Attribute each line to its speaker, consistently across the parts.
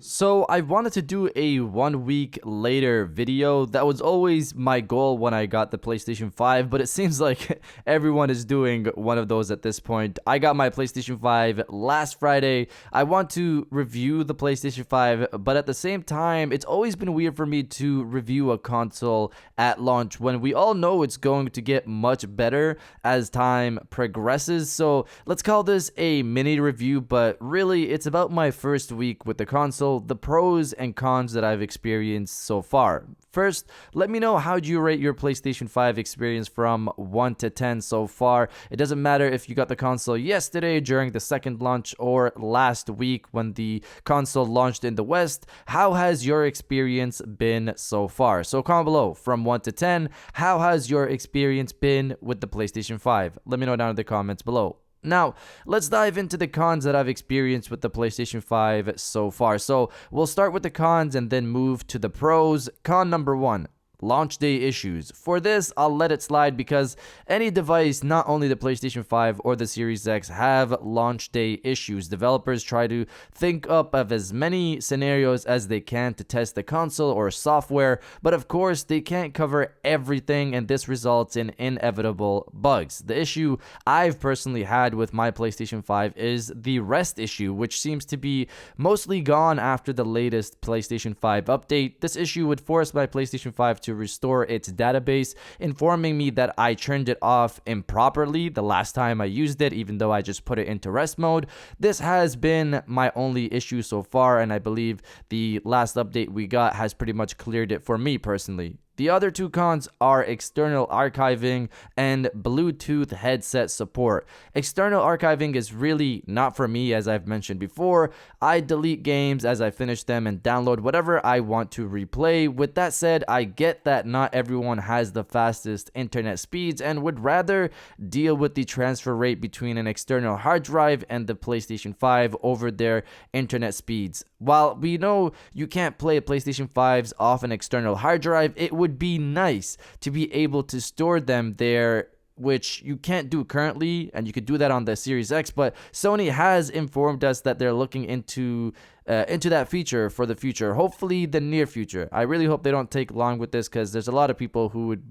Speaker 1: So I wanted to do a 1 week later video. That was always my goal when I got the PlayStation 5, but it seems like everyone is doing one of those at this point. I got my PlayStation 5 last Friday. I want to review the PlayStation 5, but at the same time, it's always been weird for me to review a console at launch when we all know it's going to get much better as time progresses. So let's call this a mini review, but really it's about my first week with the console, the pros and cons that I've experienced so far. First, let me know how you rate your PlayStation 5 experience from 1 to 10 so far. It doesn't matter if you got the console yesterday during the second launch or last week when the console launched in the West. How has your experience been so far? So comment below from 1 to 10. How has your experience been with the PlayStation 5? Let me know down in the comments below. Now, let's dive into the cons that I've experienced with the PlayStation 5 so far. So, we'll start with the cons and then move to the pros. Con number 1. Launch day issues. For this, I'll let it slide because any device, not only the PlayStation 5 or the Series X, have launch day issues. Developers try to think up of as many scenarios as they can to test the console or software, but of course, they can't cover everything, and this results in inevitable bugs. The issue I've personally had with my PlayStation 5 is the rest issue, which seems to be mostly gone after the latest PlayStation 5 update. This issue would force my PlayStation 5 to restore its database, informing me that I turned it off improperly the last time I used it, even though I just put it into rest mode. This has been my only issue so far, and I believe the last update we got has pretty much cleared it for me personally. The other two cons are external archiving and Bluetooth headset support. External archiving is really not for me, as I've mentioned before. I delete games as I finish them and download whatever I want to replay. With that said, I get that not everyone has the fastest internet speeds and would rather deal with the transfer rate between an external hard drive and the PlayStation 5 over their internet speeds. While we know you can't play PlayStation 5s off an external hard drive, it would be nice to be able to store them there, which you can't do currently, and you could do that on the Series X, but Sony has informed us that they're looking into that feature for the future, hopefully the near future. I really hope they don't take long with this, because there's a lot of people who would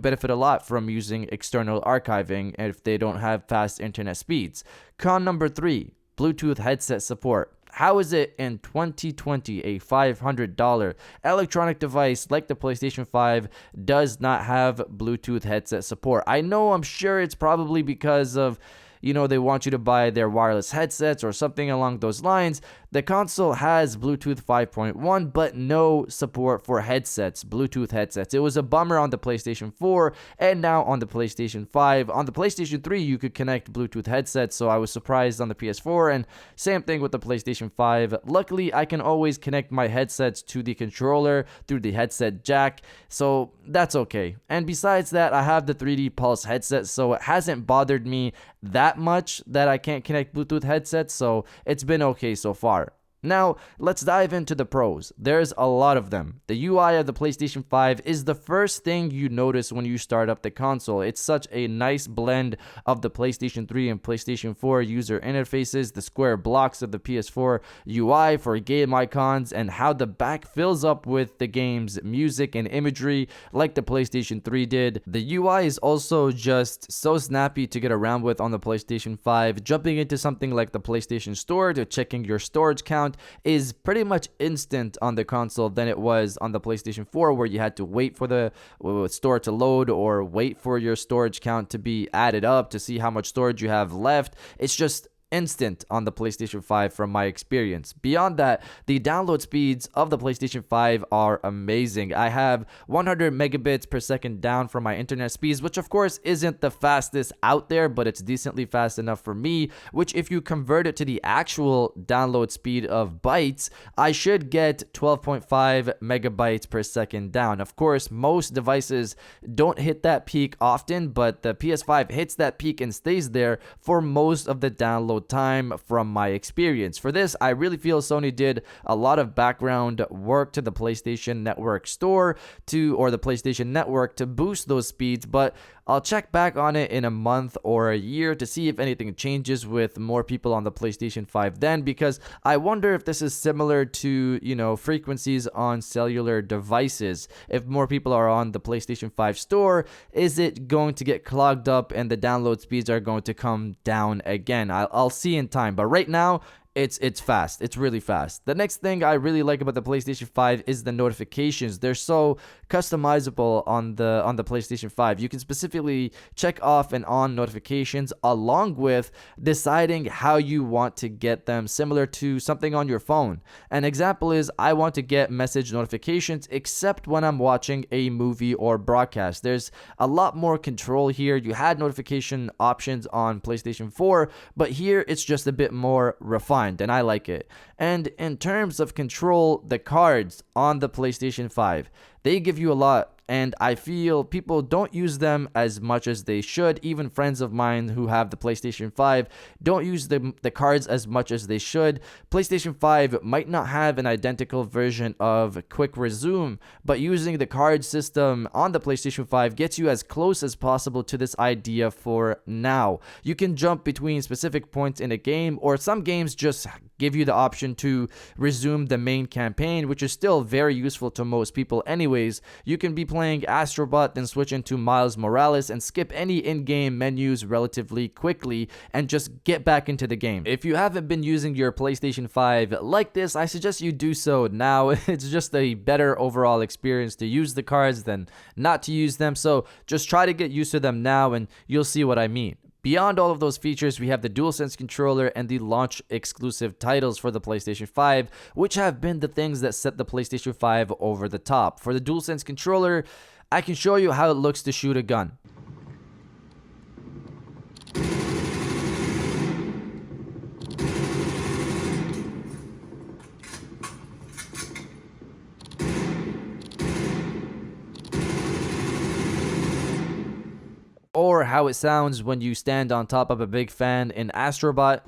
Speaker 1: benefit a lot from using external archiving if they don't have fast internet speeds. Con number 3, Bluetooth headset support. How is it in 2020 a $500 electronic device like the PlayStation 5 does not have Bluetooth headset support? I'm sure it's probably because of, they want you to buy their wireless headsets or something along those lines. The console has Bluetooth 5.1, but no support for Bluetooth headsets. It was a bummer on the PlayStation 4 and now on the PlayStation 5. On the PlayStation 3, you could connect Bluetooth headsets, so I was surprised on the PS4, and same thing with the PlayStation 5. Luckily, I can always connect my headsets to the controller through the headset jack, so that's okay. And besides that, I have the 3D Pulse headset, so it hasn't bothered me that much that I can't connect Bluetooth headsets, so it's been okay so far. Now, let's dive into the pros. There's a lot of them. The UI of the PlayStation 5 is the first thing you notice when you start up the console. It's such a nice blend of the PlayStation 3 and PlayStation 4 user interfaces, the square blocks of the PS4 UI for game icons, and how the back fills up with the game's music and imagery like the PlayStation 3 did. The UI is also just so snappy to get around with on the PlayStation 5. Jumping into something like the PlayStation Store to checking your storage count is pretty much instant on the console than it was on the PlayStation 4, where you had to wait for the store to load or wait for your storage count to be added up to see how much storage you have left. It's just instant on the PlayStation 5 from my experience. Beyond that, the download speeds of the PlayStation 5 are amazing. I have 100 megabits per second down from my internet speeds, which of course isn't the fastest out there, but it's decently fast enough for me, which if you convert it to the actual download speed of bytes, I should get 12.5 megabytes per second down. Of course, most devices don't hit that peak often, but the PS5 hits that peak and stays there for most of the download time from my experience. For this, I really feel Sony did a lot of background work to the PlayStation Network store or the PlayStation Network to boost those speeds, but I'll check back on it in a month or a year to see if anything changes with more people on the PlayStation 5 then, because I wonder if this is similar to, frequencies on cellular devices. If more people are on the PlayStation 5 store, is it going to get clogged up and the download speeds are going to come down again? I'll see in time, but right now, it's fast. It's really fast. The next thing I really like about the PlayStation 5 is the notifications. They're so customizable on the PlayStation 5. You can specifically check off and on notifications along with deciding how you want to get them, similar to something on your phone. An example is I want to get message notifications except when I'm watching a movie or broadcast. There's a lot more control here. You had notification options on PlayStation 4, but here it's just a bit more refined, and I like it. And in terms of control, the cards on the PlayStation 5, they give you a lot, and I feel people don't use them as much as they should. Even friends of mine who have the PlayStation 5 don't use the cards as much as they should. PlayStation 5 might not have an identical version of Quick Resume, but using the card system on the PlayStation 5 gets you as close as possible to this idea for now. You can jump between specific points in a game, or some games just give you the option to resume the main campaign, which is still very useful to most people anyways. You can be playing Astrobot, then switch into Miles Morales and skip any in-game menus relatively quickly and just get back into the game. If you haven't been using your PlayStation 5 like this, I suggest you do so now. It's just a better overall experience to use the cards than not to use them, so just try to get used to them now and you'll see what I mean. Beyond all of those features, we have the DualSense controller and the launch exclusive titles for the PlayStation 5, which have been the things that set the PlayStation 5 over the top. For the DualSense controller, I can show you how it looks to shoot a gun. Or how it sounds when you stand on top of a big fan in Astrobot.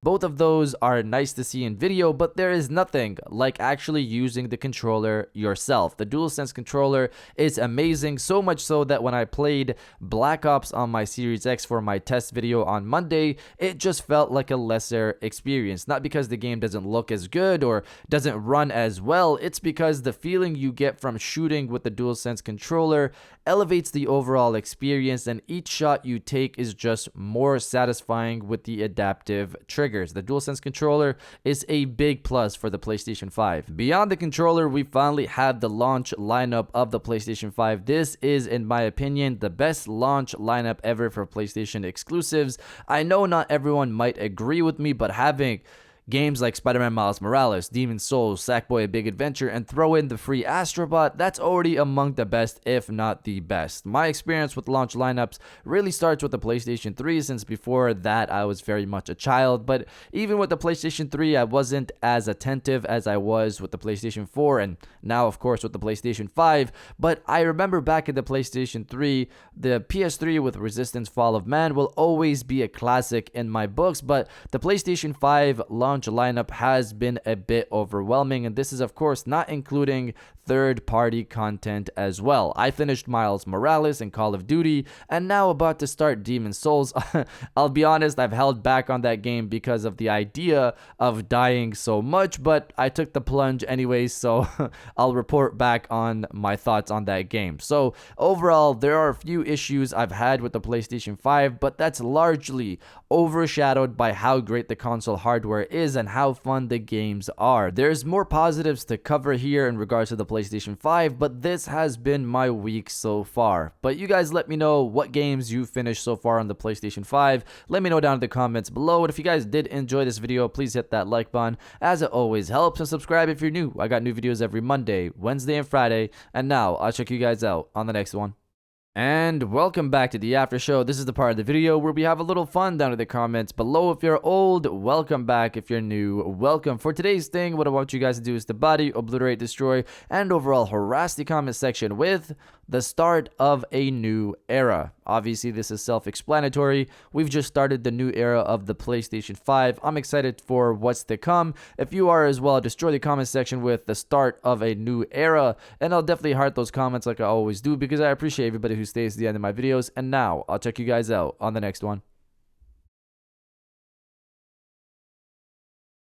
Speaker 1: Both of those are nice to see in video, but there is nothing like actually using the controller yourself. The DualSense controller is amazing, so much so that when I played Black Ops on my Series X for my test video on Monday, it just felt like a lesser experience. Not because the game doesn't look as good or doesn't run as well, it's because the feeling you get from shooting with the DualSense controller elevates the overall experience, and each shot you take is just more satisfying with the adaptive triggers. The DualSense controller is a big plus for the PlayStation 5. Beyond the controller, we finally have the launch lineup of the PlayStation 5. This is, in my opinion, the best launch lineup ever for PlayStation exclusives. I know not everyone might agree with me, but having games like Spider-Man Miles Morales, Demon's Souls, Sackboy: A Big Adventure, and throw in the free Astrobot, that's already among the best, if not the best. My experience with launch lineups really starts with the PlayStation 3, since before that I was very much a child, but even with the PlayStation 3, I wasn't as attentive as I was with the PlayStation 4, and now of course with the PlayStation 5, but I remember back in the PlayStation 3, the PS3 with Resistance: Fall of Man will always be a classic in my books, but the PlayStation 5 launch lineup has been a bit overwhelming, and this is of course not including third-party content as well. I finished Miles Morales and Call of Duty, and now about to start Demon's Souls. I'll be honest, I've held back on that game because of the idea of dying so much, but I took the plunge anyways, so I'll report back on my thoughts on that game. So overall, there are a few issues I've had with the PlayStation 5, but that's largely overshadowed by how great the console hardware is and how fun the games are. There's more positives to cover here in regards to the PlayStation 5, but this has been my week so far. But you guys let me know what games you finished so far on the PlayStation 5. Let me know down in the comments below, and if you guys did enjoy this video, please hit that like button as it always helps, and subscribe if you're new. I got new videos every Monday, Wednesday, and Friday, and now I'll check you guys out on the next one. And welcome back to the after show. This is the part of the video where we have a little fun down in the comments below. If you're old, welcome back. If you're new, welcome. For today's thing, what I want you guys to do is to body, obliterate, destroy, and overall harass the comment section with the start of a new era. Obviously, this is self-explanatory. We've just started the new era of the PlayStation 5. I'm excited for what's to come. If you are as well, destroy the comment section with the start of a new era, and I'll definitely heart those comments like I always do because I appreciate everybody who stays to the end of my videos. And now I'll check you guys out on the next one.